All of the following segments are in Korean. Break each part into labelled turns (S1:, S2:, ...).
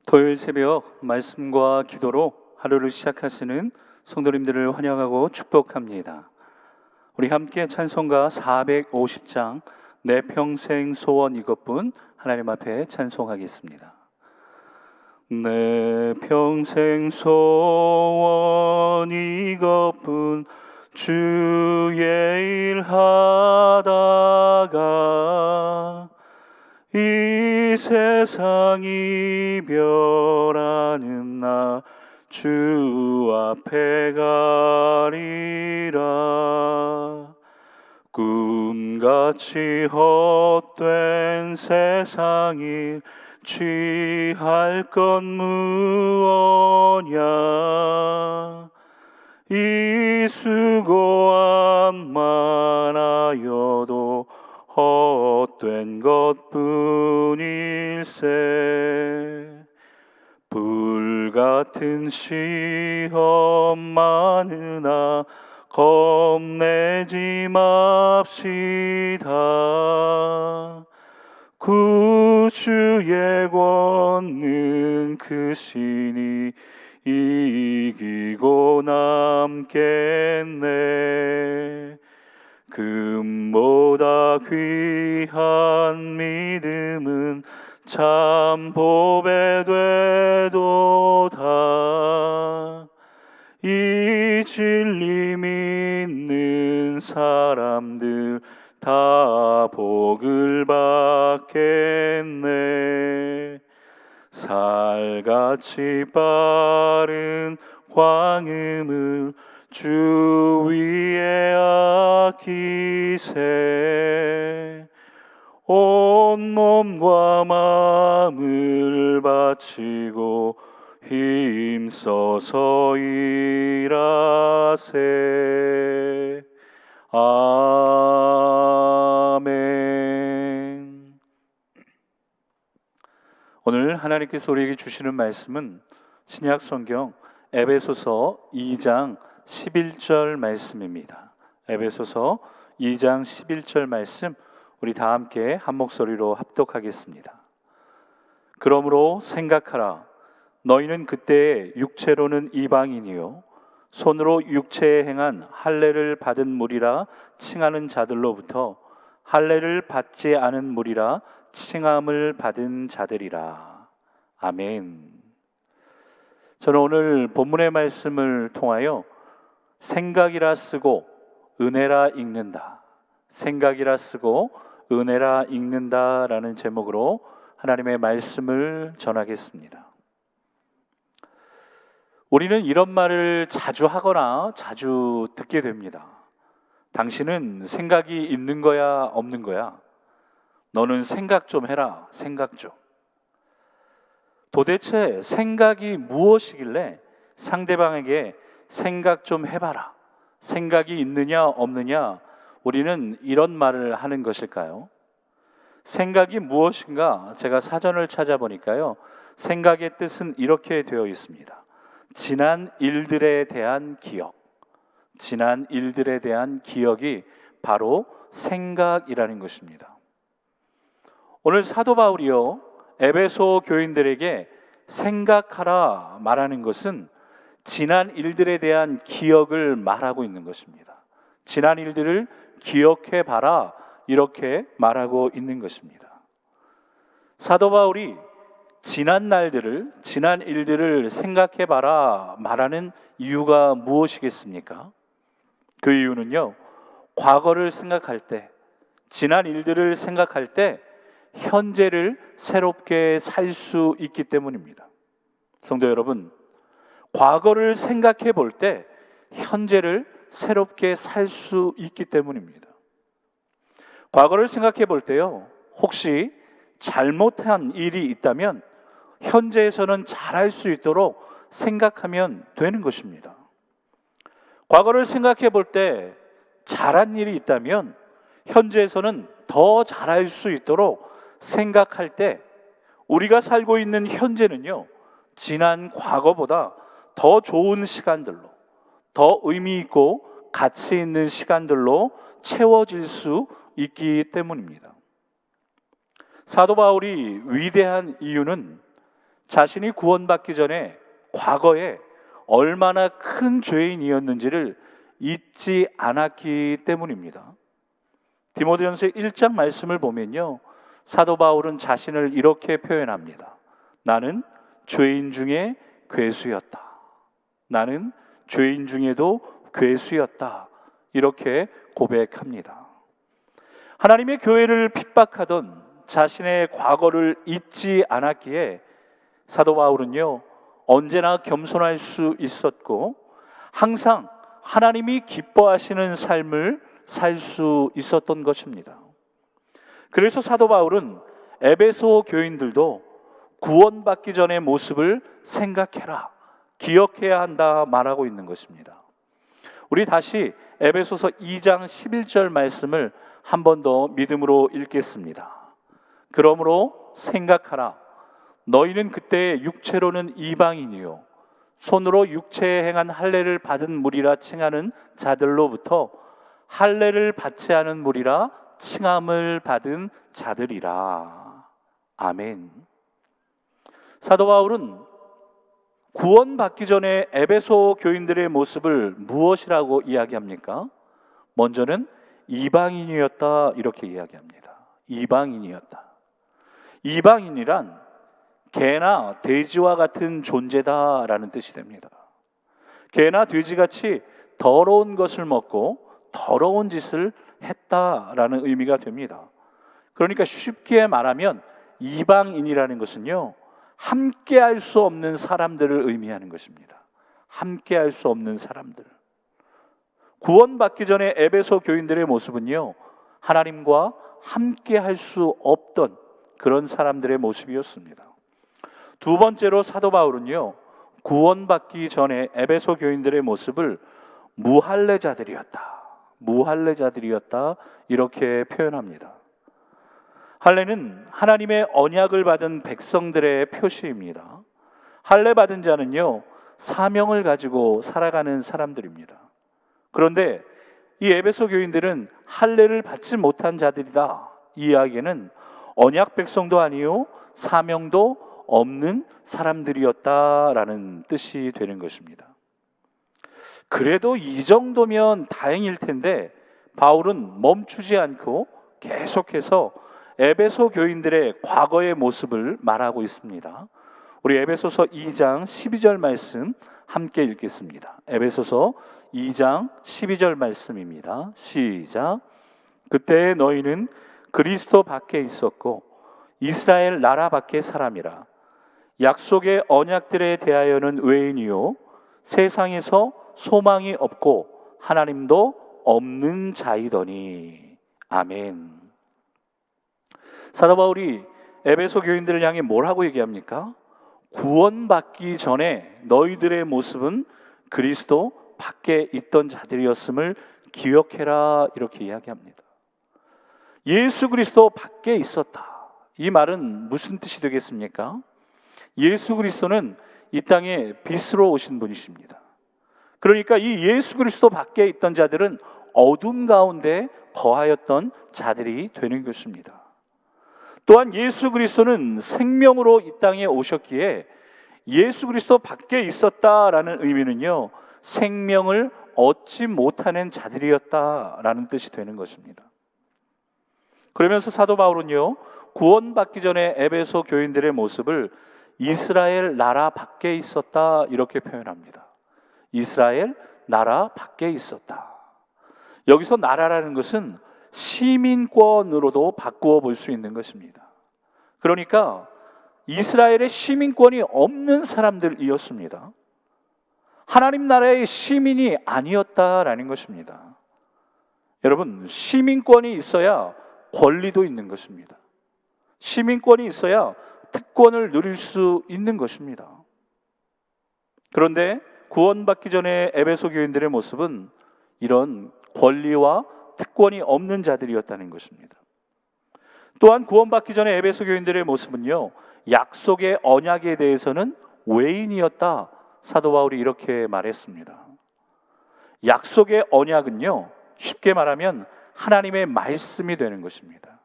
S1: 토요일 새벽 말씀과 기도로 하루를 시작하시는 성도님들을 환영하고 축복합니다. 우리 함께 찬송가 450장 내 평생 소원 이것뿐 하나님 앞에 찬송하겠습니다. 내 평생 소원 이것뿐 주의 일 하다가 이 세상 이별하는 나 주 앞에 가리라. 꿈같이 헛된 세상이 취할 것 무엇냐. 이 수고함만 하여도 헛된 것뿐일세. 불같은 시험 많으나 겁내지 맙시다. 구주의 권능 크시니 이기고 남겠네. 금보다 귀한 믿음은 참 보배 되도다. 이 진리 믿는 사람들 다 복을 받겠네. 살같이 빠른 광음을 주 위에 아끼세. 온 몸과 마음을 바치고 힘써서 일하세. 아멘. 오늘 하나님께서 우리에게 주시는 말씀은 신약 성경 에베소서 2장 11절 말씀입니다. 에베소서 2장 11절 말씀 우리 다 함께 한 목소리로 합독하겠습니다. 그러므로 생각하라. 너희는 그때 육체로는 이방인이요 손으로 육체에 행한 할례를 받은 무리라 칭하는 자들로부터 할례를 받지 않은 무리라 칭함을 받은 자들이라. 아멘. 저는 오늘 본문의 말씀을 통하여 생각이라 쓰고 은혜라 읽는다, 생각이라 쓰고 은혜라 읽는다라는 제목으로 하나님의 말씀을 전하겠습니다. 우리는 이런 말을 자주 하거나 자주 듣게 됩니다. 당신은 생각이 있는 거야, 없는 거야? 너는 생각 좀 해라, 생각 좀. 도대체 생각이 무엇이길래 상대방에게 생각 좀 해봐라, 생각이 있느냐 없느냐 우리는 이런 말을 하는 것일까요? 생각이 무엇인가 제가 사전을 찾아보니까요, 생각의 뜻은 이렇게 되어 있습니다. 지난 일들에 대한 기억, 지난 일들에 대한 기억이 바로 생각이라는 것입니다. 오늘 사도 바울이요 에베소 교인들에게 생각하라 말하는 것은 지난 일들에 대한 기억을 말하고 있는 것입니다. 지난 일들을 기억해 봐라 이렇게 말하고 있는 것입니다. 사도 바울이 지난 날들을, 지난 일들을 생각해 봐라 말하는 이유가 무엇이겠습니까? 그 이유는요, 과거를 생각할 때, 지난 일들을 생각할 때 현재를 새롭게 살 수 있기 때문입니다. 성도 여러분, 과거를 생각해 볼 때 현재를 새롭게 살 수 있기 때문입니다. 과거를 생각해 볼 때요, 혹시 잘못한 일이 있다면 현재에서는 잘할 수 있도록 생각하면 되는 것입니다. 과거를 생각해 볼 때 잘한 일이 있다면 현재에서는 더 잘할 수 있도록 생각할 때 우리가 살고 있는 현재는요, 지난 과거보다 더 좋은 시간들로, 더 의미 있고 가치 있는 시간들로 채워질 수 있기 때문입니다. 사도 바울이 위대한 이유는 자신이 구원받기 전에 과거에 얼마나 큰 죄인이었는지를 잊지 않았기 때문입니다. 디모데전서 1장 말씀을 보면요, 사도 바울은 자신을 이렇게 표현합니다. 나는 죄인 중에 괴수였다. 나는 죄인 중에도 괴수였다. 이렇게 고백합니다. 하나님의 교회를 핍박하던 자신의 과거를 잊지 않았기에 사도 바울은요, 언제나 겸손할 수 있었고 항상 하나님이 기뻐하시는 삶을 살 수 있었던 것입니다. 그래서 사도 바울은 에베소 교인들도 구원받기 전의 모습을 생각해라, 기억해야 한다 말하고 있는 것입니다. 우리 다시 에베소서 2장 11절 말씀을 한 번 더 믿음으로 읽겠습니다. 그러므로 생각하라. 너희는 그때 육체로는 이방인이요 손으로 육체에 행한 할례를 받은 무리라 칭하는 자들로부터 할례를 받지 않은 무리라 칭함을 받은 자들이라. 아멘. 사도 바울은 구원받기 전에 에베소 교인들의 모습을 무엇이라고 이야기합니까? 먼저는 이방인이었다 이렇게 이야기합니다. 이방인이었다. 이방인이란 개나 돼지와 같은 존재다라는 뜻이 됩니다. 개나 돼지같이 더러운 것을 먹고 더러운 짓을 했다라는 의미가 됩니다. 그러니까 쉽게 말하면 이방인이라는 것은요, 함께 할 수 없는 사람들을 의미하는 것입니다. 함께 할 수 없는 사람들. 구원받기 전에 에베소 교인들의 모습은요, 하나님과 함께 할 수 없던 그런 사람들의 모습이었습니다. 두 번째로 사도 바울은요, 구원받기 전에 에베소 교인들의 모습을 무할례자들이었다, 무할례자들이었다 이렇게 표현합니다. 할례는 하나님의 언약을 받은 백성들의 표시입니다. 할례 받은 자는요, 사명을 가지고 살아가는 사람들입니다. 그런데 이 에베소 교인들은 할례를 받지 못한 자들이다. 이 이야기는 언약 백성도 아니요 사명도 없는 사람들이었다라는 뜻이 되는 것입니다. 그래도 이 정도면 다행일 텐데 바울은 멈추지 않고 계속해서 에베소 교인들의 과거의 모습을 말하고 있습니다. 우리 에베소서 2장 12절 말씀 함께 읽겠습니다. 에베소서 2장 12절 말씀입니다. 시작. 그때 너희는 그리스도 밖에 있었고 이스라엘 나라 밖의 사람이라. 약속의 언약들에 대하여는 외인이요 세상에서 소망이 없고 하나님도 없는 자이더니. 아멘. 사도 바울이 에베소 교인들을 향해 뭐라고 얘기합니까? 구원받기 전에 너희들의 모습은 그리스도 밖에 있던 자들이었음을 기억해라 이렇게 이야기합니다. 예수 그리스도 밖에 있었다. 이 말은 무슨 뜻이 되겠습니까? 예수 그리스도는 이 땅에 빛으로 오신 분이십니다. 그러니까 이 예수 그리스도 밖에 있던 자들은 어둠 가운데 거하였던 자들이 되는 것입니다. 또한 예수 그리스도는 생명으로 이 땅에 오셨기에 예수 그리스도 밖에 있었다라는 의미는요, 생명을 얻지 못하는 자들이었다라는 뜻이 되는 것입니다. 그러면서 사도 바울은요, 구원받기 전에 에베소 교인들의 모습을 이스라엘 나라 밖에 있었다 이렇게 표현합니다. 이스라엘 나라 밖에 있었다. 여기서 나라라는 것은 시민권으로도 바꾸어 볼 수 있는 것입니다. 그러니까 이스라엘의 시민권이 없는 사람들이었습니다. 하나님 나라의 시민이 아니었다라는 것입니다. 여러분, 시민권이 있어야 권리도 있는 것입니다. 시민권이 있어야 특권을 누릴 수 있는 것입니다. 그런데 구원받기 전에 에베소 교인들의 모습은 이런 권리와 특권이 없는 자들이었다는 것입니다. 또한 구원받기 전에 에베소 교인들의 모습은요, 약속의 언약에 대해서는 외인이었다. 사도 바울이 이렇게 말했습니다. 약속의 언약은요, 쉽게 말하면 하나님의 말씀이 되는 것입니다.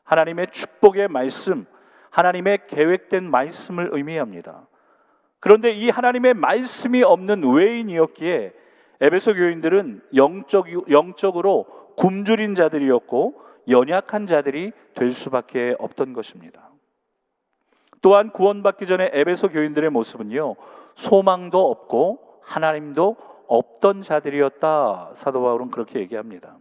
S1: 하나님의 축복의 말씀, 하나님의 계획된 말씀을 의미합니다. 그런데 이 하나님의 말씀이 없는 외인이었기에 에베소 교인들은 영적으로 굶주린 자들이었고 연약한 자들이 될 수밖에 없던 것입니다. 또한 구원받기 전에 에베소 교인들의 모습은요, 소망도 없고 하나님도 없던 자들이었다. 사도 바울은 그렇게 얘기합니다.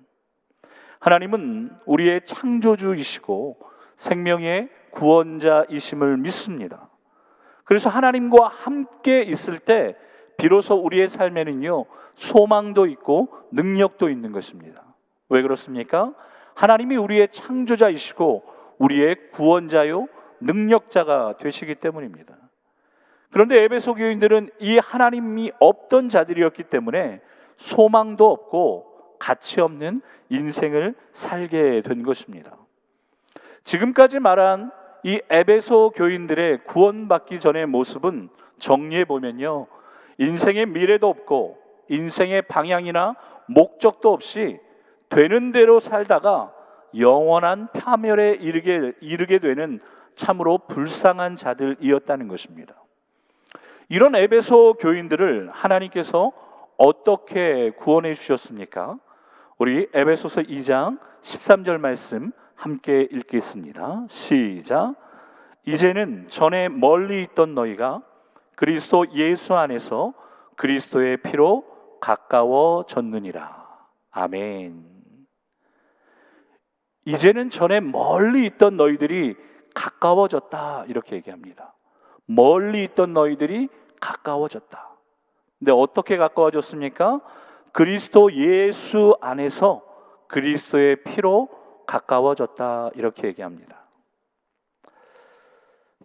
S1: 하나님은 우리의 창조주이시고 생명의 구원자이심을 믿습니다. 그래서 하나님과 함께 있을 때 비로소 우리의 삶에는요, 소망도 있고 능력도 있는 것입니다. 왜 그렇습니까? 하나님이 우리의 창조자이시고 우리의 구원자요 능력자가 되시기 때문입니다. 그런데 에베소 교인들은 이 하나님이 없던 자들이었기 때문에 소망도 없고 가치 없는 인생을 살게 된 것입니다. 지금까지 말한 이 에베소 교인들의 구원받기 전의 모습은 정리해 보면요, 인생의 미래도 없고 인생의 방향이나 목적도 없이 되는 대로 살다가 영원한 파멸에 이르게 되는 참으로 불쌍한 자들이었다는 것입니다. 이런 에베소 교인들을 하나님께서 어떻게 구원해 주셨습니까? 우리 에베소서 2장 13절 말씀 함께 읽겠습니다. 시작. 이제는 전에 멀리 있던 너희가 그리스도 예수 안에서 그리스도의 피로 가까워졌느니라. 아멘. 이제는 전에 멀리 있던 너희들이 가까워졌다, 이렇게 얘기합니다. 멀리 있던 너희들이 가까워졌다. 근데 어떻게 가까워졌습니까? 그리스도 예수 안에서 그리스도의 피로 가까워졌다, 이렇게 얘기합니다.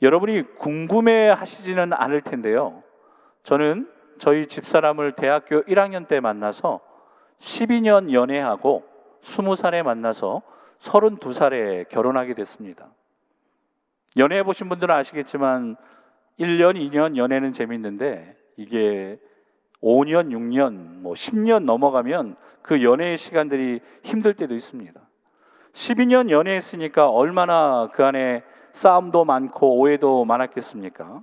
S1: 여러분이 궁금해 하시지는 않을 텐데요, 저는 저희 집사람을 대학교 1학년 때 만나서 12년 연애하고 20살에 만나서 32살에 결혼하게 됐습니다. 연애해 보신 분들은 아시겠지만 1년, 2년 연애는 재밌는데 이게 5년, 6년, 10년 넘어가면 그 연애의 시간들이 힘들 때도 있습니다. 12년 연애했으니까 얼마나 그 안에 싸움도 많고 오해도 많았겠습니까?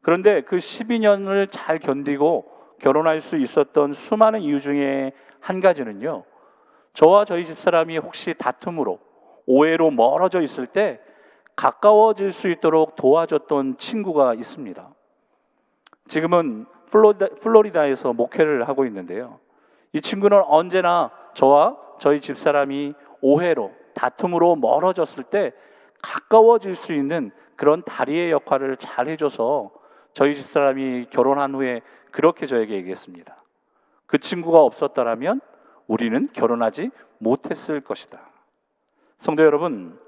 S1: 그런데 그 12년을 잘 견디고 결혼할 수 있었던 수많은 이유 중에 한 가지는요, 저와 저희 집사람이 혹시 다툼으로 오해로 멀어져 있을 때 가까워질 수 있도록 도와줬던 친구가 있습니다. 지금은 플로리다에서 목회를 하고 있는데요, 이 친구는 언제나 저와 저희 집사람이 오해로 다툼으로 멀어졌을 때 가까워질 수 있는 그런 다리의 역할을 잘 해줘서 저희 집사람이 결혼한 후에 그렇게 저에게 얘기했습니다. 그 친구가 없었더라면 우리는 결혼하지 못했을 것이다. 성도 여러분,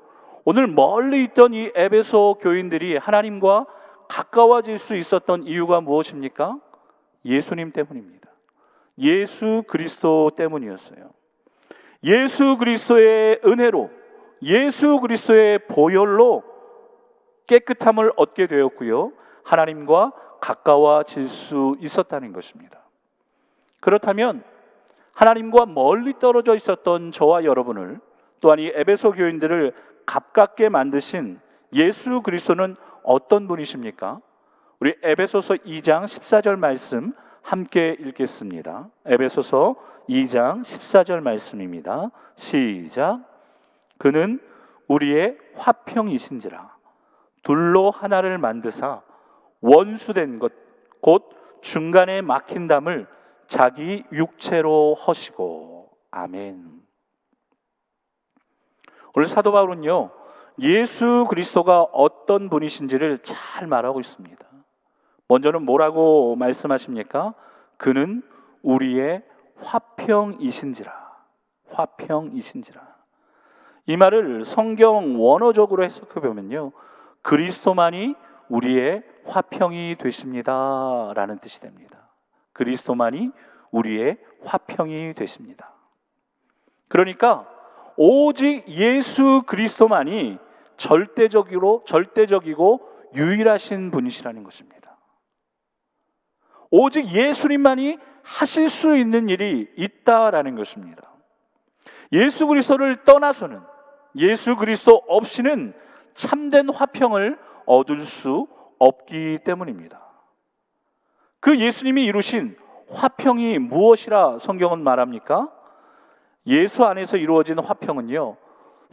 S1: 오늘 멀리 있던 이 에베소 교인들이 하나님과 가까워질 수 있었던 이유가 무엇입니까? 예수님 때문입니다. 예수 그리스도 때문이었어요. 예수 그리스도의 은혜로, 예수 그리스도의 보혈로 깨끗함을 얻게 되었고요, 하나님과 가까워질 수 있었다는 것입니다. 그렇다면 하나님과 멀리 떨어져 있었던 저와 여러분을, 또한 이 에베소 교인들을 가깝게 만드신 예수 그리스도는 어떤 분이십니까? 우리 에베소서 2장 14절 말씀 함께 읽겠습니다. 에베소서 2장 14절 말씀입니다. 시작. 그는 우리의 화평이신지라 둘로 하나를 만드사 원수된 것 곧 중간에 막힌 담을 자기 육체로 허시고. 아멘. 오늘 사도 바울은요, 예수 그리스도가 어떤 분이신지를 잘 말하고 있습니다. 먼저는 뭐라고 말씀하십니까? 그는 우리의 화평이신지라. 화평이신지라. 이 말을 성경 원어적으로 해석해 보면요, 그리스도만이 우리의 화평이 되십니다 라는 뜻이 됩니다. 그리스도만이 우리의 화평이 되십니다. 그러니까 오직 예수 그리스도만이 절대적이고 유일하신 분이시라는 것입니다. 오직 예수님만이 하실 수 있는 일이 있다라는 것입니다. 예수 그리스도를 떠나서는, 예수 그리스도 없이는 참된 화평을 얻을 수 없기 때문입니다. 그 예수님이 이루신 화평이 무엇이라 성경은 말합니까? 예수 안에서 이루어진 화평은요,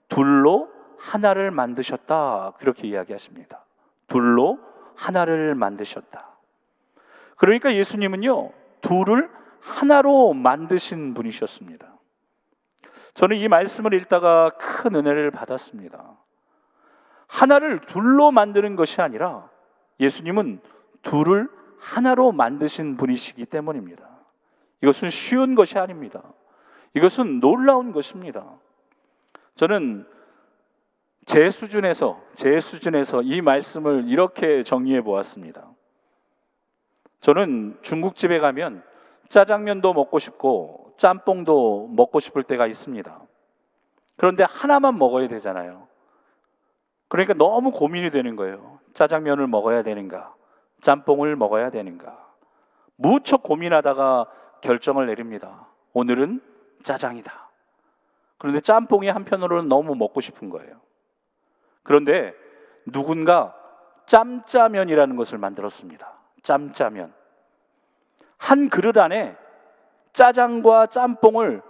S1: 둘로 하나를 만드셨다, 그렇게 이야기하십니다. 둘로 하나를 만드셨다. 그러니까 예수님은요, 둘을 하나로 만드신 분이셨습니다. 저는 이 말씀을 읽다가 큰 은혜를 받았습니다. 하나를 둘로 만드는 것이 아니라 예수님은 둘을 하나로 만드신 분이시기 때문입니다. 이것은 쉬운 것이 아닙니다. 이것은 놀라운 것입니다. 저는 제 수준에서 이 말씀을 이렇게 정리해 보았습니다. 저는 중국집에 가면 짜장면도 먹고 싶고 짬뽕도 먹고 싶을 때가 있습니다. 그런데 하나만 먹어야 되잖아요. 그러니까 너무 고민이 되는 거예요. 짜장면을 먹어야 되는가, 짬뽕을 먹어야 되는가. 무척 고민하다가 결정을 내립니다. 오늘은 짜장이다. 그런데 짬뽕이 한편으로는 너무 먹고 싶은 거예요. 그런데 누군가 짬짜면이라는 것을 만들었습니다. 짬짜면. 한 그릇 안에 짜장과 짬뽕을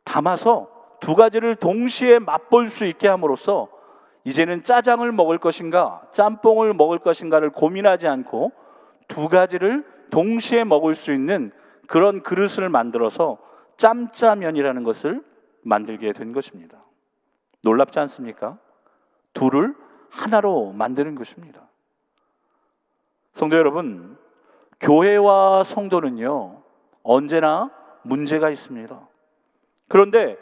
S1: 담아서 두 가지를 동시에 맛볼 수 있게 함으로써 이제는 짜장을 먹을 것인가 짬뽕을 먹을 것인가를 고민하지 않고 두 가지를 동시에 먹을 수 있는 그런 그릇을 만들어서 짬짜면이라는 것을 만들게 된 것입니다. 놀랍지 않습니까? 둘을 하나로 만드는 것입니다. 성도 여러분, 교회와 성도는요, 언제나 문제가 있습니다. 그런데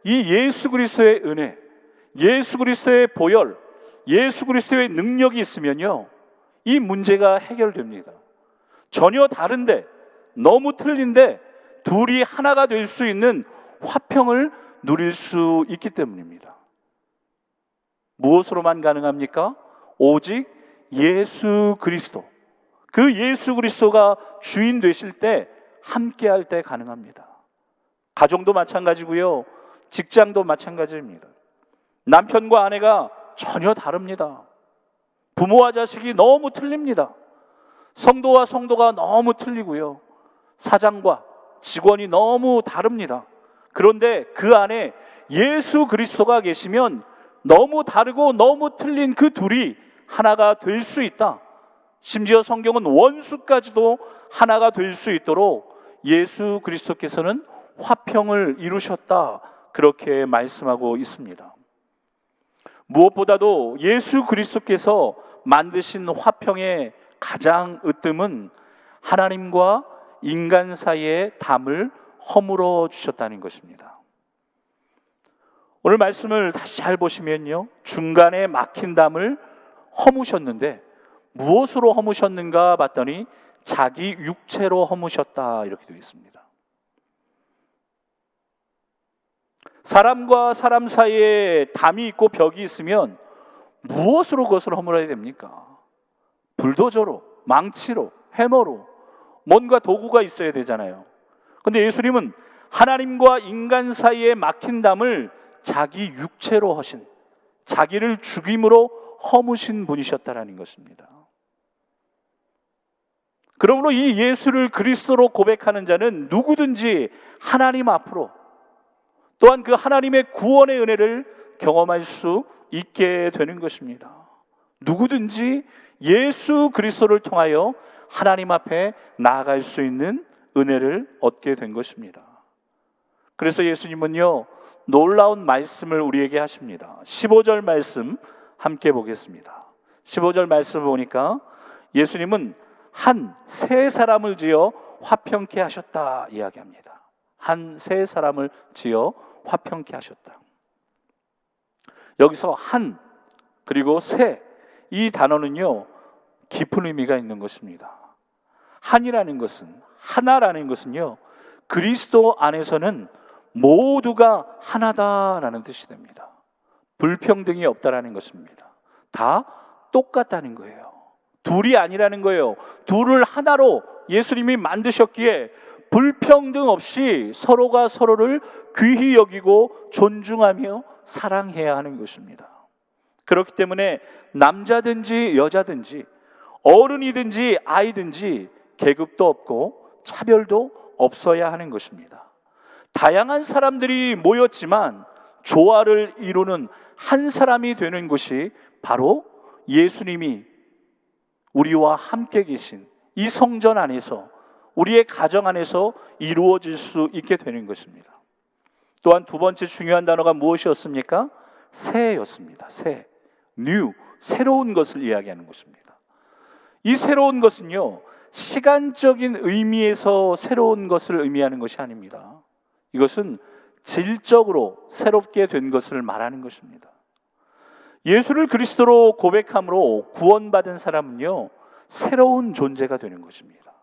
S1: 이 예수 그리스도의 은혜, 예수 그리스도의 보혈, 예수 그리스도의 능력이 있으면요, 이 문제가 해결됩니다. 전혀 다른데, 너무 틀린데 둘이 하나가 될 수 있는 화평을 누릴 수 있기 때문입니다. 무엇으로만 가능합니까? 오직 예수 그리스도, 그 예수 그리스도가 주인 되실 때, 함께 할 때 가능합니다. 가정도 마찬가지고요, 직장도 마찬가지입니다. 남편과 아내가 전혀 다릅니다. 부모와 자식이 너무 틀립니다. 성도와 성도가 너무 틀리고요, 사장과 직원이 너무 다릅니다. 그런데 그 안에 예수 그리스도가 계시면 너무 다르고 너무 틀린 그 둘이 하나가 될 수 있다. 심지어 성경은 원수까지도 하나가 될 수 있도록 예수 그리스도께서는 화평을 이루셨다, 그렇게 말씀하고 있습니다. 무엇보다도 예수 그리스도께서 만드신 화평의 가장 으뜸은 하나님과 인간 사이의 담을 허물어 주셨다는 것입니다. 오늘 말씀을 다시 잘 보시면요, 중간에 막힌 담을 허무셨는데 무엇으로 허무셨는가 봤더니 자기 육체로 허무셨다, 이렇게 되어 있습니다. 사람과 사람 사이에 담이 있고 벽이 있으면 무엇으로 그것을 허물어야 됩니까? 불도저로, 망치로, 해머로, 뭔가 도구가 있어야 되잖아요. 그런데 예수님은 하나님과 인간 사이에 막힌 담을 자기 육체로 하신, 자기를 죽임으로 허무신 분이셨다라는 것입니다. 그러므로 이 예수를 그리스도로 고백하는 자는 누구든지 하나님 앞으로, 또한 그 하나님의 구원의 은혜를 경험할 수 있게 되는 것입니다. 누구든지 예수 그리스도를 통하여 하나님 앞에 나아갈 수 있는 은혜를 얻게 된 것입니다. 그래서 예수님은요, 놀라운 말씀을 우리에게 하십니다. 15절 말씀 함께 보겠습니다. 15절 말씀을 보니까 예수님은 한 세 사람을 지어 화평케 하셨다 이야기합니다. 한 세 사람을 지어 화평케 하셨다. 여기서 한 그리고 세, 이 단어는요, 깊은 의미가 있는 것입니다. 한이라는 것은, 하나라는 것은요, 그리스도 안에서는 모두가 하나다라는 뜻이 됩니다. 불평등이 없다라는 것입니다. 다 똑같다는 거예요. 둘이 아니라는 거예요. 둘을 하나로 예수님이 만드셨기에 불평등 없이 서로가 서로를 귀히 여기고 존중하며 사랑해야 하는 것입니다. 그렇기 때문에 남자든지 여자든지 어른이든지 아이든지 계급도 없고 차별도 없어야 하는 것입니다. 다양한 사람들이 모였지만 조화를 이루는 한 사람이 되는 것이 바로 예수님이 우리와 함께 계신 이 성전 안에서, 우리의 가정 안에서 이루어질 수 있게 되는 것입니다. 또한 두 번째 중요한 단어가 무엇이었습니까? 새였습니다. 새, new, 새로운 것을 이야기하는 것입니다. 이 새로운 것은요, 시간적인 의미에서 새로운 것을 의미하는 것이 아닙니다. 이것은 질적으로 새롭게 된 것을 말하는 것입니다. 예수를 그리스도로 고백함으로 구원받은 사람은요, 새로운 존재가 되는 것입니다.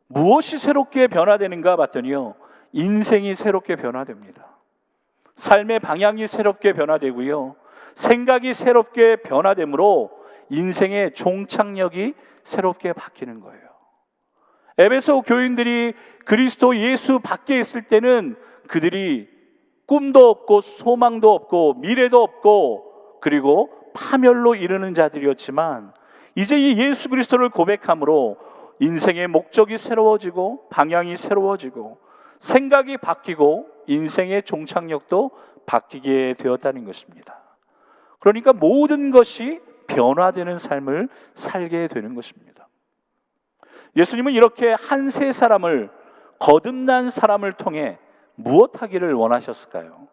S1: 무엇이 새롭게 변화되는가 봤더니요, 인생이 새롭게 변화됩니다. 삶의 방향이 새롭게 변화되고요, 생각이 새롭게 변화되므로 인생의 종착역이 새롭게 바뀌는 거예요. 에베소 교인들이 그리스도 예수 밖에 있을 때는 그들이 꿈도 없고 소망도 없고 미래도 없고 그리고 파멸로 이르는 자들이었지만, 이제 이 예수 그리스도를 고백함으로 인생의 목적이 새로워지고 방향이 새로워지고 생각이 바뀌고 인생의 종착역도 바뀌게 되었다는 것입니다. 그러니까 모든 것이 변화되는 삶을 살게 되는 것입니다. 예수님은 이렇게 한 세 사람을, 거듭난 사람을 통해 무엇 하기를 원하셨을까요?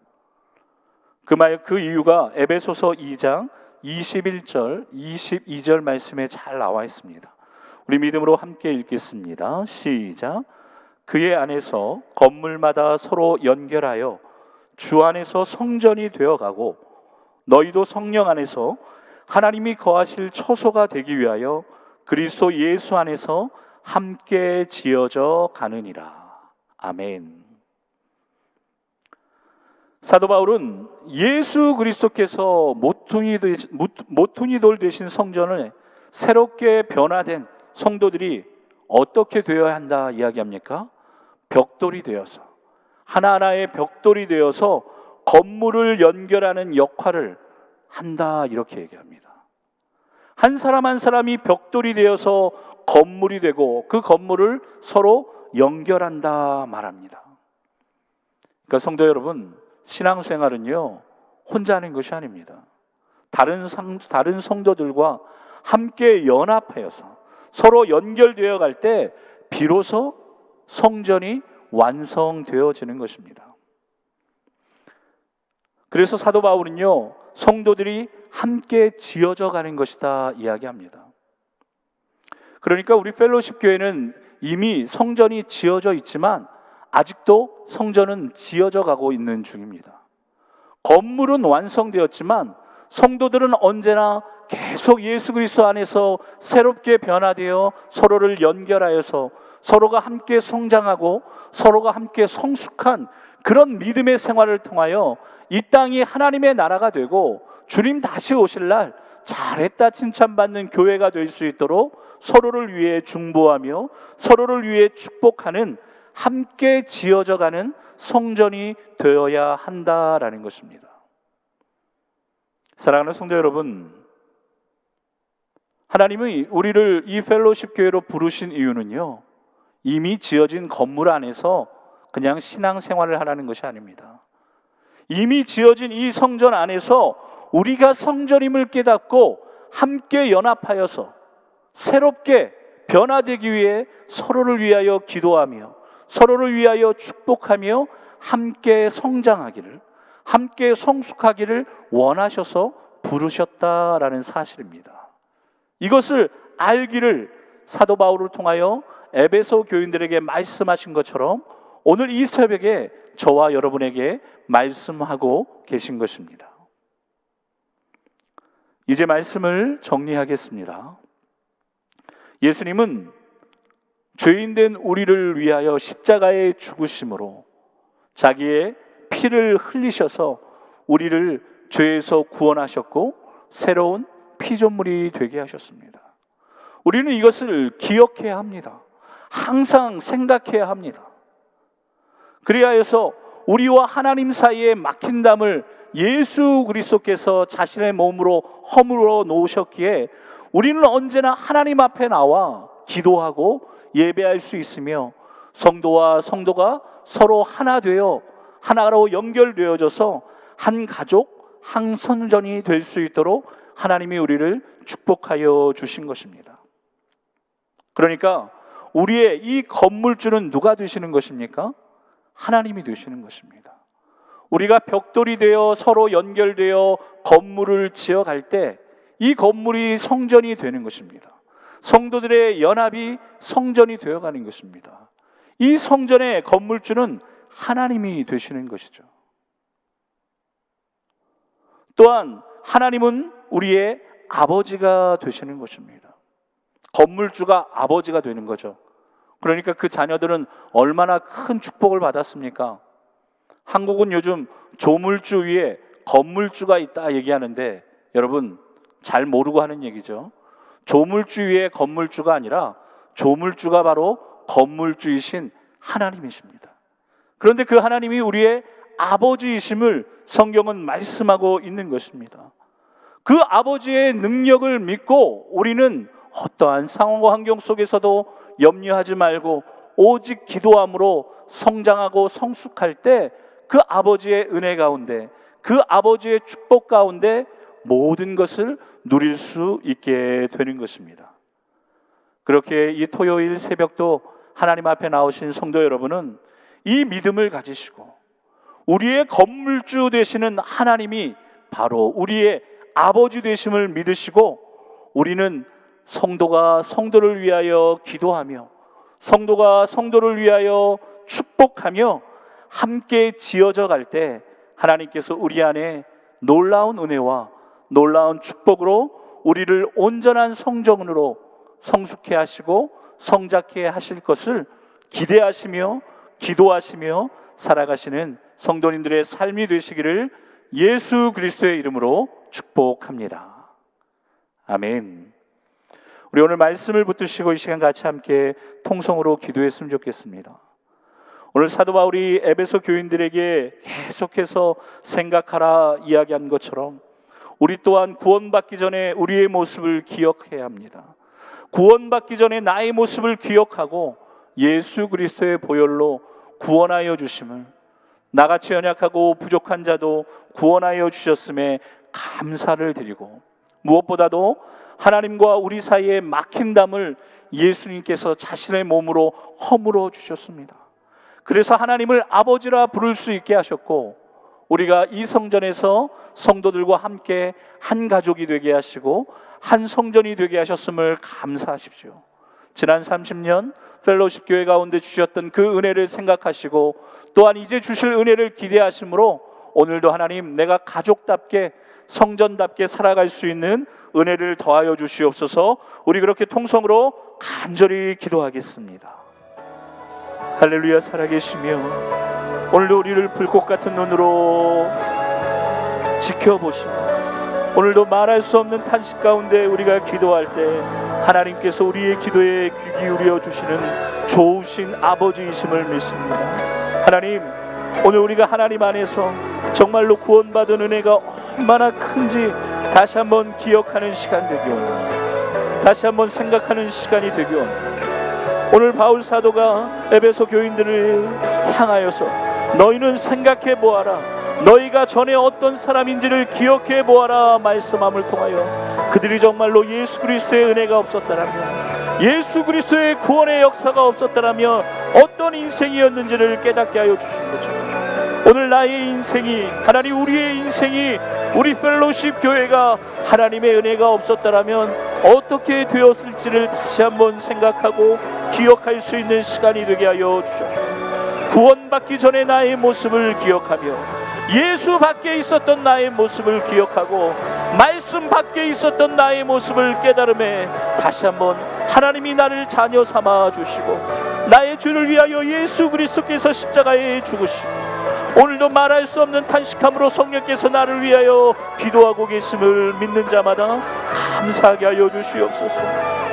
S1: 그 이유가 에베소서 2장 21절, 22절 말씀에 잘 나와 있습니다. 우리 믿음으로 함께 읽겠습니다. 시작. 그의 안에서 건물마다 서로 연결하여 주 안에서 성전이 되어가고 너희도 성령 안에서 하나님이 거하실 처소가 되기 위하여 그리스도 예수 안에서 함께 지어져 가느니라. 아멘. 사도 바울은 예수 그리스도께서 모퉁이 돌 되신 성전을 새롭게 변화된 성도들이 어떻게 되어야 한다 이야기합니까? 벽돌이 되어서, 하나하나의 벽돌이 되어서 건물을 연결하는 역할을 한다, 이렇게 얘기합니다. 한 사람 한 사람이 벽돌이 되어서 건물이 되고 그 건물을 서로 연결한다 말합니다. 그러니까 성도 여러분, 신앙생활은요, 혼자 하는 것이 아닙니다. 다른 성도들과 함께 연합하여서 서로 연결되어 갈 때 비로소 성전이 완성되어지는 것입니다. 그래서 사도 바울은요, 성도들이 함께 지어져 가는 것이다 이야기합니다. 그러니까 우리 펠로십 교회는 이미 성전이 지어져 있지만 아직도 성전은 지어져 가고 있는 중입니다. 건물은 완성되었지만 성도들은 언제나 계속 예수 그리스도 안에서 새롭게 변화되어 서로를 연결하여서 서로가 함께 성장하고 서로가 함께 성숙한 그런 믿음의 생활을 통하여 이 땅이 하나님의 나라가 되고 주님 다시 오실 날 잘했다 칭찬받는 교회가 될 수 있도록 서로를 위해 중보하며 서로를 위해 축복하는, 함께 지어져가는 성전이 되어야 한다라는 것입니다. 사랑하는 성도 여러분, 하나님이 우리를 이 펠로십 교회로 부르신 이유는요, 이미 지어진 건물 안에서 그냥 신앙생활을 하라는 것이 아닙니다. 이미 지어진 이 성전 안에서 우리가 성전임을 깨닫고 함께 연합하여서 새롭게 변화되기 위해 서로를 위하여 기도하며 서로를 위하여 축복하며 함께 성장하기를, 함께 성숙하기를 원하셔서 부르셨다라는 사실입니다. 이것을 알기를 사도 바울을 통하여 에베소 교인들에게 말씀하신 것처럼 오늘 이 새벽에 저와 여러분에게 말씀하고 계신 것입니다. 이제 말씀을 정리하겠습니다. 예수님은 죄인된 우리를 위하여 십자가에 죽으심으로 자기의 피를 흘리셔서 우리를 죄에서 구원하셨고 새로운 피조물이 되게 하셨습니다. 우리는 이것을 기억해야 합니다. 항상 생각해야 합니다. 그리하여서 우리와 하나님 사이에 막힌 담을 예수 그리스도께서 자신의 몸으로 허물어 놓으셨기에 우리는 언제나 하나님 앞에 나와 기도하고 예배할 수 있으며 성도와 성도가 서로 하나 되어 하나로 연결되어져서 한 가족, 한 선전이 될 수 있도록 하나님이 우리를 축복하여 주신 것입니다. 그러니까 우리의 이 건물주는 누가 되시는 것입니까? 하나님이 되시는 것입니다. 우리가 벽돌이 되어 서로 연결되어 건물을 지어갈 때 이 건물이 성전이 되는 것입니다. 성도들의 연합이 성전이 되어가는 것입니다. 이 성전의 건물주는 하나님이 되시는 것이죠. 또한 하나님은 우리의 아버지가 되시는 것입니다. 건물주가 아버지가 되는 거죠. 그러니까 그 자녀들은 얼마나 큰 축복을 받았습니까? 한국은 요즘 조물주 위에 건물주가 있다 얘기하는데 여러분 잘 모르고 하는 얘기죠. 조물주 위에 건물주가 아니라 조물주가 바로 건물주이신 하나님이십니다. 그런데 그 하나님이 우리의 아버지이심을 성경은 말씀하고 있는 것입니다. 그 아버지의 능력을 믿고 우리는 어떠한 상황과 환경 속에서도 염려하지 말고 오직 기도함으로 성장하고 성숙할 때 그 아버지의 은혜 가운데, 그 아버지의 축복 가운데 모든 것을 누릴 수 있게 되는 것입니다. 그렇게 이 토요일 새벽도 하나님 앞에 나오신 성도 여러분은 이 믿음을 가지시고 우리의 건물주 되시는 하나님이 바로 우리의 아버지 되심을 믿으시고 우리는 성도가 성도를 위하여 기도하며 성도가 성도를 위하여 축복하며 함께 지어져 갈 때 하나님께서 우리 안에 놀라운 은혜와 놀라운 축복으로 우리를 온전한 성전으로 성숙해 하시고 성장케 하실 것을 기대하시며 기도하시며 살아가시는 성도님들의 삶이 되시기를 예수 그리스도의 이름으로 축복합니다. 아멘. 우리 오늘 말씀을 붙드시고 이 시간 같이 함께 통성으로 기도했으면 좋겠습니다. 오늘 사도 바울이 에베소 교인들에게 계속해서 생각하라 이야기한 것처럼 우리 또한 구원받기 전에 우리의 모습을 기억해야 합니다. 구원받기 전에 나의 모습을 기억하고 예수 그리스도의 보혈로 구원하여 주심을, 나같이 연약하고 부족한 자도 구원하여 주셨음에 감사를 드리고, 무엇보다도 하나님과 우리 사이에 막힌 담을 예수님께서 자신의 몸으로 허물어 주셨습니다. 그래서 하나님을 아버지라 부를 수 있게 하셨고 우리가 이 성전에서 성도들과 함께 한 가족이 되게 하시고 한 성전이 되게 하셨음을 감사하십시오. 지난 30년 펠로십 교회 가운데 주셨던 그 은혜를 생각하시고 또한 이제 주실 은혜를 기대하심으로 오늘도 하나님, 내가 가족답게 성전답게 살아갈 수 있는 은혜를 더하여 주시옵소서. 우리 그렇게 통성으로 간절히 기도하겠습니다. 할렐루야. 살아계시며 오늘도 우리를 불꽃 같은 눈으로 지켜보시고 오늘도 말할 수 없는 탄식 가운데 우리가 기도할 때 하나님께서 우리의 기도에 귀 기울여 주시는 좋으신 아버지이심을 믿습니다. 하나님, 오늘 우리가 하나님 안에서 정말로 구원받은 은혜가 얼마나 큰지 다시 한번 기억하는 시간 되기 원합니다. 다시 한번 생각하는 시간이 되기 원합니다. 오늘 바울 사도가 에베소 교인들을 향하여서 너희는 생각해 보아라, 너희가 전에 어떤 사람인지를 기억해 보아라 말씀함을 통하여 그들이 정말로 예수 그리스도의 은혜가 없었다라면, 예수 그리스도의 구원의 역사가 없었다라면 어떤 인생이었는지를 깨닫게 하여 주신 거죠. 오늘 나의 인생이, 하나님 우리의 인생이, 우리 펠로십 교회가 하나님의 은혜가 없었다라면 어떻게 되었을지를 다시 한번 생각하고 기억할 수 있는 시간이 되게 하여 주옵소서. 구원받기 전에 나의 모습을 기억하며 예수 밖에 있었던 나의 모습을 기억하고 말씀 밖에 있었던 나의 모습을 깨달음에 다시 한번 하나님이 나를 자녀 삼아 주시고 나의 죄를 위하여 예수 그리스도께서 십자가에 죽으시고 오늘도 말할 수 없는 탄식함으로 성령께서 나를 위하여 기도하고 계심을 믿는 자마다 감사하게 하여 주시옵소서.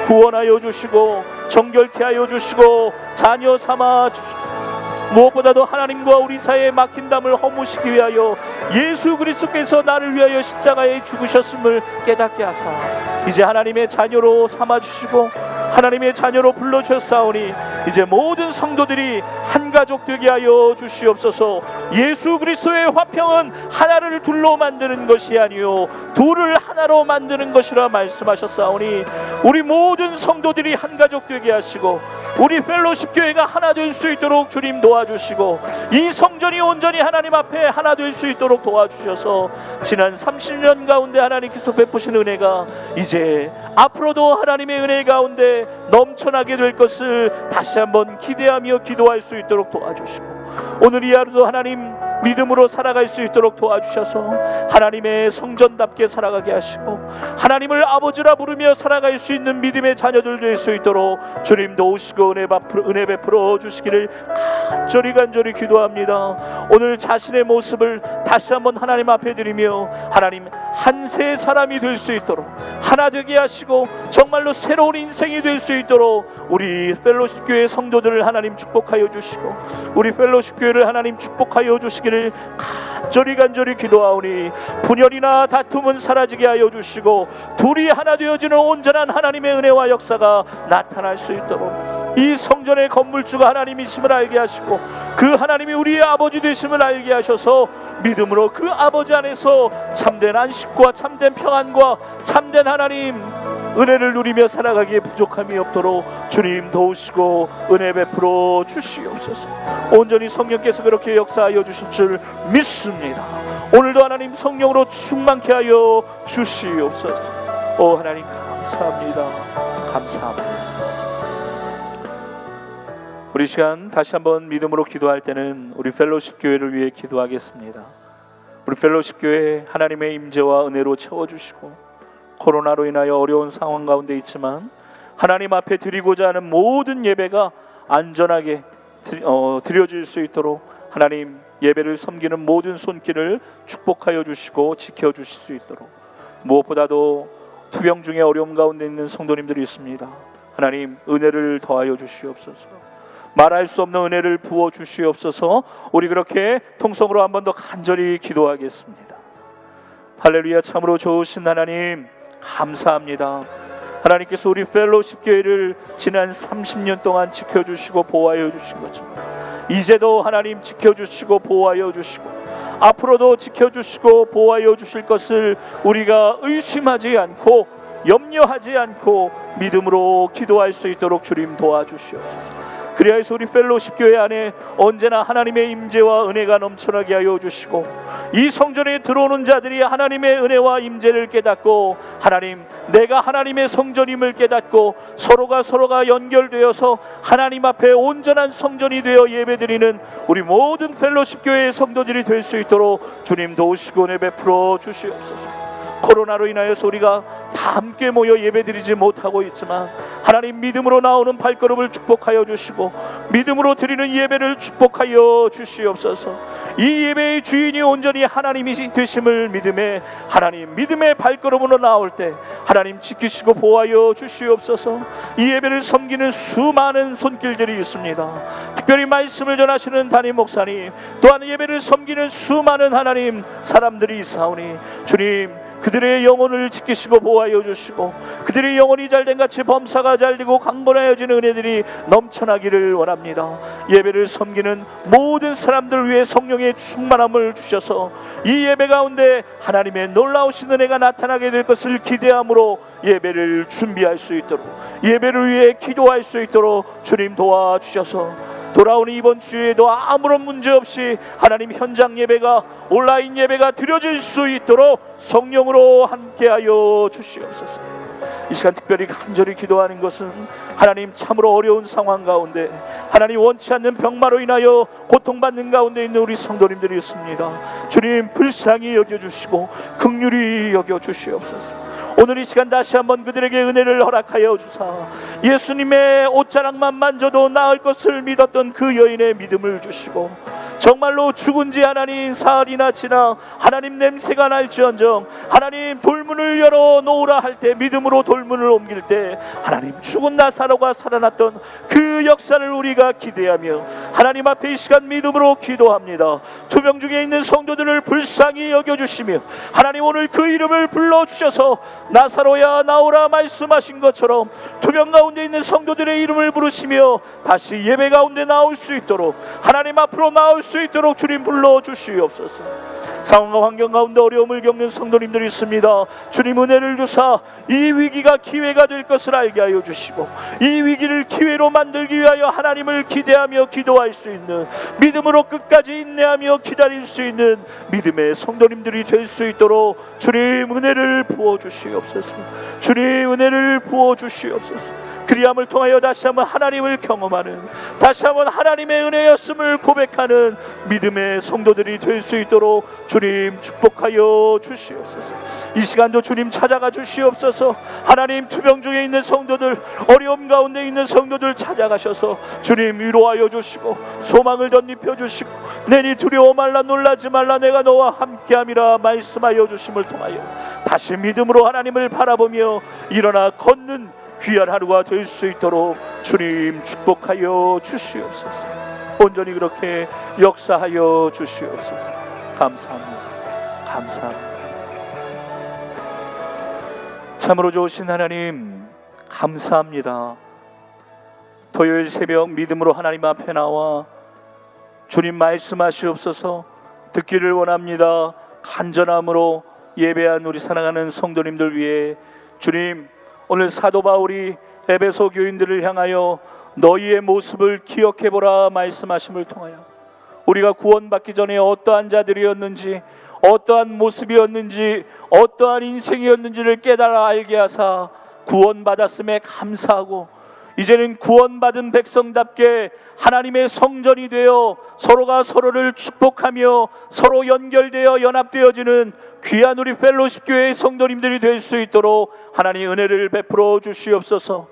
S1: 구원하여 주시고 정결케 하여 주시고 자녀 삼아 주시고 무엇보다도 하나님과 우리 사이에 막힌 담을 허무시기 위하여 예수 그리스도께서 나를 위하여 십자가에 죽으셨음을 깨닫게 하사 이제 하나님의 자녀로 삼아주시고 하나님의 자녀로 불러주셨사오니 이제 모든 성도들이 한 가족 되게 하여 주시옵소서. 예수 그리스도의 화평은 하나를 둘로 만드는 것이 아니요 둘을 하나로 만드는 것이라 말씀하셨사오니 우리 모든 성도들이 한 가족 되게 하시고 우리 펠로십 교회가 하나 될 수 있도록 주님 도와주시고 이 성전이 온전히 하나님 앞에 하나 될 수 있도록 도와주셔서 지난 30년 가운데 하나님께서 베푸신 은혜가 이제 앞으로도 하나님의 은혜 가운데 넘쳐나게 될 것을 다시 한번 기대하며 기도할 수 있도록 도와주시고 오늘 이 하루도 하나님 믿음으로 살아갈 수 있도록 도와주셔서 하나님의 성전답게 살아가게 하시고 하나님을 아버지라 부르며 살아갈 수 있는 믿음의 자녀들 될 수 있도록 주님 도우시고 은혜 베풀어 주시기를 간절히 기도합니다. 오늘 자신의 모습을 다시 한번 하나님 앞에 드리며 하나님 한세 사람이 될 수 있도록 하나 되게 하시고 정말로 새로운 인생이 될 수 있도록 우리 펠로십 교회 성도들을 하나님 축복하여 주시고 우리 펠로십 교회를 하나님 축복하여 주시기를 간절히 기도하오니 분열이나 다툼은 사라지게 하여 주시고 둘이 하나 되어지는 온전한 하나님의 은혜와 역사가 나타날 수 있도록 이 성전의 건물주가 하나님이심을 알게 하시고 그 하나님이 우리의 아버지 되심을 알게 하셔서 믿음으로 그 아버지 안에서 참된 안식과 참된 평안과 참된 하나님 은혜를 누리며 살아가기에 부족함이 없도록 주님 도우시고 은혜 베풀어 주시옵소서. 온전히 성령께서 그렇게 역사하여 주실 줄 믿습니다. 오늘도 하나님 성령으로 충만케 하여 주시옵소서. 오 하나님 감사합니다. 우리 시간 다시 한번 믿음으로 기도할 때는 우리 펠로십 교회를 위해 기도하겠습니다. 우리 펠로십 교회 하나님의 임재와 은혜로 채워주시고 코로나로 인하여 어려운 상황 가운데 있지만 하나님 앞에 드리고자 하는 모든 예배가 안전하게 드려질 수 있도록 하나님 예배를 섬기는 모든 손길을 축복하여 주시고 지켜주실 수 있도록 무엇보다도 투병 중에 어려움 가운데 있는 성도님들이 있습니다. 하나님 은혜를 더하여 주시옵소서. 말할 수 없는 은혜를 부어 주시옵소서. 우리 그렇게 통성으로 한 번 더 간절히 기도하겠습니다. 할렐루야. 참으로 좋으신 하나님 감사합니다. 하나님께서 우리 펠로십 교회를 지난 30년 동안 지켜주시고 보호하여 주신 것처럼 이제도 하나님 지켜주시고 보호하여 주시고 앞으로도 지켜주시고 보호하여 주실 것을 우리가 의심하지 않고 염려하지 않고 믿음으로 기도할 수 있도록 주님 도와주시옵소서. 그리하여서 우리 펠로십 교회 안에 언제나 하나님의 임재와 은혜가 넘쳐나게 하여 주시고 이 성전에 들어오는 자들이 하나님의 은혜와 임재를 깨닫고 하나님 내가 하나님의 성전임을 깨닫고 서로가 연결되어서 하나님 앞에 온전한 성전이 되어 예배드리는 우리 모든 펠로십 교회의 성도들이 될 수 있도록 주님 도우시고 은혜 베풀어 주시옵소서. 코로나로 인하여서 우리가 다 함께 모여 예배드리지 못하고 있지만 하나님 믿음으로 나오는 발걸음을 축복하여 주시고 믿음으로 드리는 예배를 축복하여 주시옵소서. 이 예배의 주인이 온전히 하나님이 되심을 믿음에 하나님 믿음의 발걸음으로 나올 때 하나님 지키시고 보호하여 주시옵소서. 이 예배를 섬기는 수많은 손길들이 있습니다. 특별히 말씀을 전하시는 담임 목사님 또한 예배를 섬기는 수많은 하나님 사람들이 있사오니 주님 그들의 영혼을 지키시고 보호하여 주시고 그들의 영혼이 잘된 같이 범사가 잘되고 강건하여지는 은혜들이 넘쳐나기를 원합니다. 예배를 섬기는 모든 사람들 위해 성령의 충만함을 주셔서 이 예배 가운데 하나님의 놀라우신 은혜가 나타나게 될 것을 기대함으로 예배를 준비할 수 있도록 예배를 위해 기도할 수 있도록 주님 도와주셔서 돌아오는 이번 주에도 아무런 문제 없이 하나님 현장 예배가 온라인 예배가 드려질 수 있도록 성령으로 함께하여 주시옵소서. 이 시간 특별히 간절히 기도하는 것은 하나님 참으로 어려운 상황 가운데 하나님 원치 않는 병마로 인하여 고통받는 가운데 있는 우리 성도님들이 있습니다. 주님 불쌍히 여겨주시고 긍휼히 여겨주시옵소서. 오늘 이 시간 다시 한번 그들에게 은혜를 허락하여 주사 예수님의 옷자락만 만져도 나을 것을 믿었던 그 여인의 믿음을 주시고 정말로 죽은 지 하나님 사흘이나 지나 하나님 냄새가 날지언정 하나님 돌문을 열어 놓으라 할 때 믿음으로 돌문을 옮길 때 하나님 죽은 나사로가 살아났던 그 역사를 우리가 기대하며 하나님 앞에 이 시간 믿음으로 기도합니다. 투병 중에 있는 성도들을 불쌍히 여겨주시며 하나님 오늘 그 이름을 불러주셔서 나사로야 나오라 말씀하신 것처럼 투병 가운데 있는 성도들의 이름을 부르시며 다시 예배 가운데 나올 수 있도록 하나님 앞으로 나올 수 있도록 주님 불러주시옵소서. 상황과 환경 가운데 어려움을 겪는 성도님들이 있습니다. 주님 은혜를 주사 이 위기가 기회가 될 것을 알게 하여 주시고 이 위기를 기회로 만들기 위하여 하나님을 기대하며 기도할 수 있는 믿음으로 끝까지 인내하며 기다릴 수 있는 믿음의 성도님들이 될 수 있도록 주님 은혜를 부어주시옵소서. 주님 은혜를 부어주시옵소서. 그리함을 통하여 다시 한번 하나님을 경험하는, 다시 한번 하나님의 은혜였음을 고백하는 믿음의 성도들이 될 수 있도록 주님 축복하여 주시옵소서. 이 시간도 주님 찾아가 주시옵소서. 하나님 투병 중에 있는 성도들, 어려움 가운데 있는 성도들 찾아가셔서 주님 위로하여 주시고 소망을 덧입혀 주시고 내니 두려워 말라 놀라지 말라 내가 너와 함께함이라 말씀하여 주심을 통하여 다시 믿음으로 하나님을 바라보며 일어나 걷는 귀한 하루가 될 수 있도록 주님 축복하여 주시옵소서. 온전히 그렇게 역사하여 주시옵소서. 감사합니다. 감사합니다. 참으로 좋으신 하나님 감사합니다. 토요일 새벽 믿음으로 하나님 앞에 나와 주님 말씀하시옵소서 듣기를 원합니다. 간절함으로 예배한 우리 사랑하는 성도님들 위해 주님 오늘 사도 바울이 에베소 교인들을 향하여 너희의 모습을 기억해보라 말씀하심을 통하여 우리가 구원받기 전에 어떠한 자들이었는지 어떠한 모습이었는지 어떠한 인생이었는지를 깨달아 알게 하사 구원받았음에 감사하고 이제는 구원받은 백성답게 하나님의 성전이 되어 서로가 서로를 축복하며 서로 연결되어 연합되어지는 귀한 우리 펠로십 교회의 성도님들이 될 수 있도록 하나님 은혜를 베풀어 주시옵소서.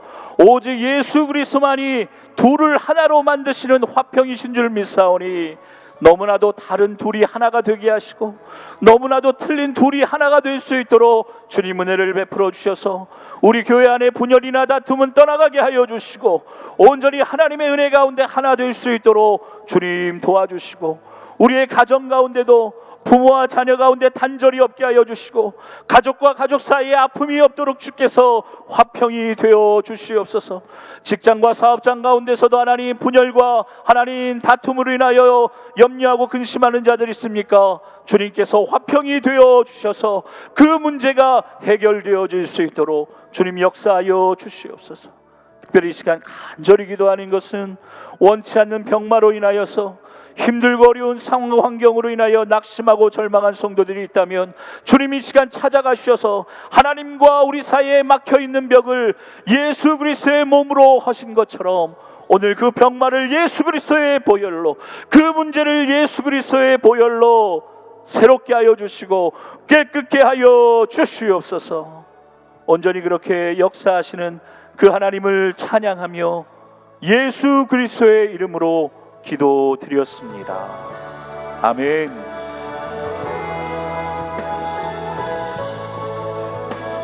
S1: 오직 예수 그리스도만이 둘을 하나로 만드시는 화평이신 줄 믿사오니 너무나도 다른 둘이 하나가 되게 하시고 너무나도 틀린 둘이 하나가 될 수 있도록 주님 은혜를 베풀어 주셔서 우리 교회 안에 분열이나 다툼은 떠나가게 하여 주시고 온전히 하나님의 은혜 가운데 하나 될 수 있도록 주님 도와주시고 우리의 가정 가운데도 부모와 자녀 가운데 단절이 없게 하여 주시고 가족과 가족 사이에 아픔이 없도록 주께서 화평이 되어 주시옵소서. 직장과 사업장 가운데서도 하나님 분열과 하나님 다툼으로 인하여 염려하고 근심하는 자들이 있습니까? 주님께서 화평이 되어 주셔서 그 문제가 해결되어질 수 있도록 주님 역사하여 주시옵소서. 특별히 이 시간 간절히 기도하는 것은 원치 않는 병마로 인하여서 힘들고 어려운 상황 환경으로 인하여 낙심하고 절망한 성도들이 있다면 주님 이 시간 찾아가셔서 하나님과 우리 사이에 막혀있는 벽을 예수 그리스도의 몸으로 하신 것처럼 오늘 그 병마를 예수 그리스도의 보혈로 그 문제를 예수 그리스도의 보혈로 새롭게 하여 주시고 깨끗게 하여 주시옵소서. 온전히 그렇게 역사하시는 그 하나님을 찬양하며 예수 그리스도의 이름으로 기도드렸습니다. 아멘.